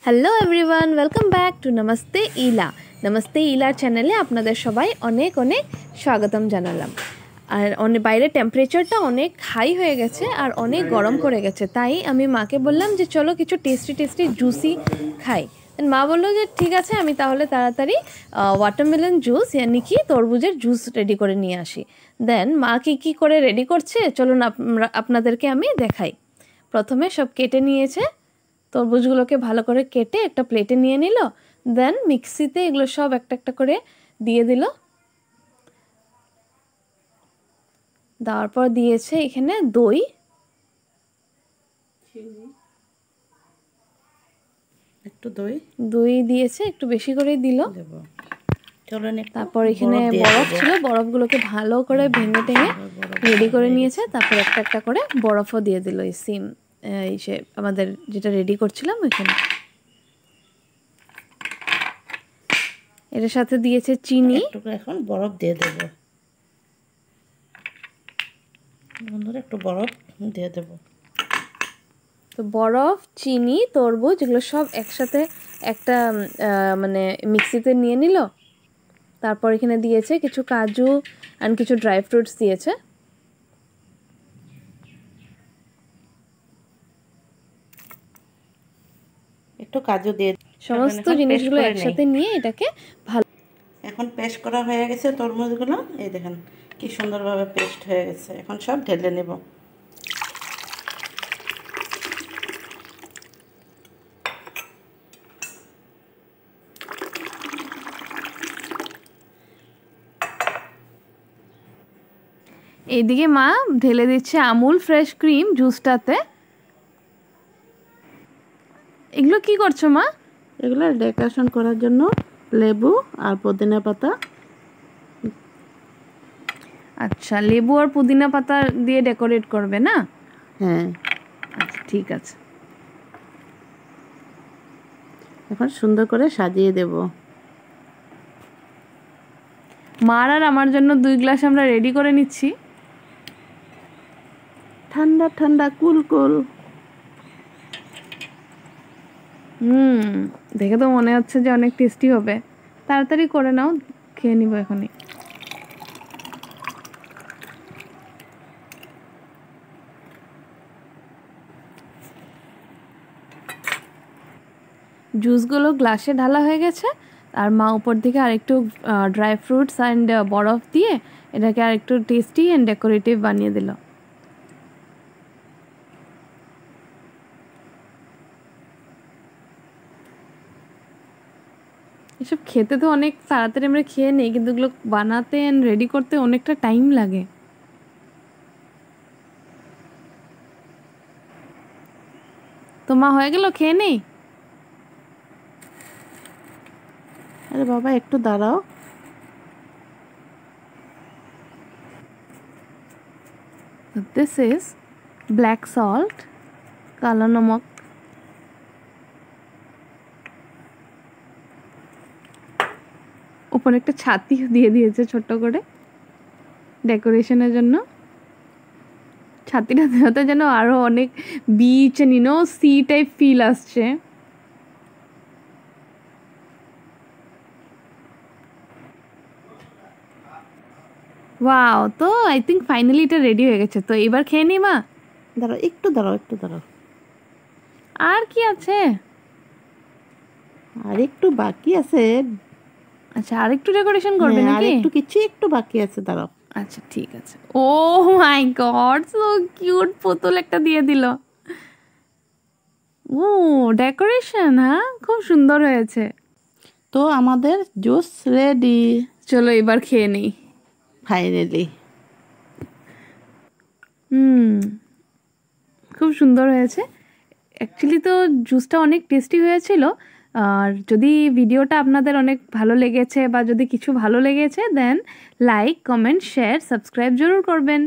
Hello everyone, welcome back to namaste ইলা। নমস্তে ইলার চ্যানেলে আপনাদের সবাই অনেক অনেক স্বাগতম জানালাম। আর বাইরের টেম্পারেচারটা অনেক হাই হয়ে গেছে আর অনেক গরম করে গেছে, তাই আমি মাকে বললাম যে চলো কিছু টেস্টি জুসি খাই। মা বললো যে ঠিক আছে, আমি তাহলে তাড়াতাড়ি ওয়াটারমেলন জুস ইয়ানি কি তরমুজের জুস রেডি করে নিয়ে আসি। দেন মা কী করে রেডি করছে চলুন আপনাদেরকে আমি দেখাই। প্রথমে সব কেটে নিয়েছে, তরমুজগুলোকে ভালো করে কেটে একটা প্লেটে নিয়ে নিল। দেন মিক্সিতে এগুলো সব একটা একটা করে দিয়ে দিল। দেওয়ার পর দিয়েছে এখানে দই দিয়েছে, একটু বেশি করে দিল। তারপর এখানে বরফ ছিল, বরফগুলোকে ভালো করে ভেঙে টেঙে রেডি করে নিয়েছে। তারপর একটা একটা করে বরফও দিয়ে দিল এই সিম সে আমাদের যেটা রেডি করছিলাম ওইখানে। এর সাথে দিয়েছে চিনি। এখন বরফ দিয়ে দেব বন্ধুরা, একটু বরফ দিয়ে দেব। তো বরফ, চিনি, তরমুজ এগুলো সব একসাথে একটা মানে মিক্সিতে নিয়ে নিল। তারপর এখানে দিয়েছে কিছু কাজু আর কিছু ড্রাই ফ্রুটস দিয়েছে। একটু কাজু দিয়ে সমস্ত জিনিসগুলো একসাথে নিয়ে এটাকে ভালো এখন পেস্ট করা হয়ে গেছে। তরমুজগুলো এই দেখেন কি সুন্দরভাবে পেস্ট হয়ে গেছে। এখন সব ঢেলে নেব। এইদিকে মা ঢেলে দিচ্ছে আমুল ফ্রেশ ক্রিম জুসটাতে। এগুলো কি করছো মা? এগুলো ডেকোরেশন করার জন্য লেবু আর পুদিনা পাতা। আচ্ছা, লেবু আর পুদিনা পাতা দিয়ে ডেকোরেট করবে না? হ্যাঁ, আচ্ছা ঠিক আছে। এখন সুন্দর করে সাজিয়ে দেব। মার আর আমার জন্য 2 গ্লাস আমরা রেডি করে নিচ্ছি। ঠান্ডা ঠান্ডা কুল কুল। দেখে তো মনে হচ্ছে যে অনেক টেস্টি হবে। তাড়াতাড়ি করে নাও, খেয়ে নিব এখনই। জুসগুলো গ্লাসে ঢালা হয়ে গেছে আর মা উপর দিকে আরেকটু ড্রাই ফ্রুটস অ্যান্ড বরফ দিয়ে এটাকে আরেকটু টেস্টি অ্যান্ড ডেকোরেটিভ বানিয়ে দিল। এসব খেতে তো অনেক তাড়াতাড়ি আমরা খেয়ে নিই, কিন্তু এগুলো বানাতে অ্যান্ড রেডি করতে অনেকটা টাইম লাগে। তো মা হয়ে গেল, খেয়ে নেই? আরে বাবা একটু দাঁড়াও। This is black salt, কালো নমক। উপরে একটা ছাতি দিয়ে দিয়েছে ছোট্ট করে ডেকোরেশনের জন্য। ছাতিটা দেওয়াতে যেন আরো অনেক বিচ সি টাইপ ফিল আসছে। ওয়াও, তো আই থিঙ্ক ফাইনালি এটা রেডি হয়ে গেছে। তো এবার খেয়ে নি মা। দাঁড়াও একটু দাঁড়াও। আর কি আছে? আর একটু বাকি আছে। আচ্ছা, আর একটু ডেকোরেশন করবে নাকি? একটু বাকি আছে, দাঁড়াও। আচ্ছা ঠিক আছে। ও মাই গড, সো কিউট, পুতুল একটা দিয়ে দিল। ও ডেকোরেশন, হ্যাঁ খুব সুন্দর হয়েছে। তো আমাদের জুস রেডি। চলো এবার খেয়ে নিই ফাইনালি। খুব সুন্দর হয়েছে। অ্যাকচুয়ালি তো জুসটা অনেক টেস্টি হয়েছিল। আর যদি ভিডিওটা আপনাদের অনেক ভালো লেগেছে বা যদি কিছু ভালো লেগেছে দেন লাইক, কমেন্ট, শেয়ার, সাবস্ক্রাইব জরুর করবেন।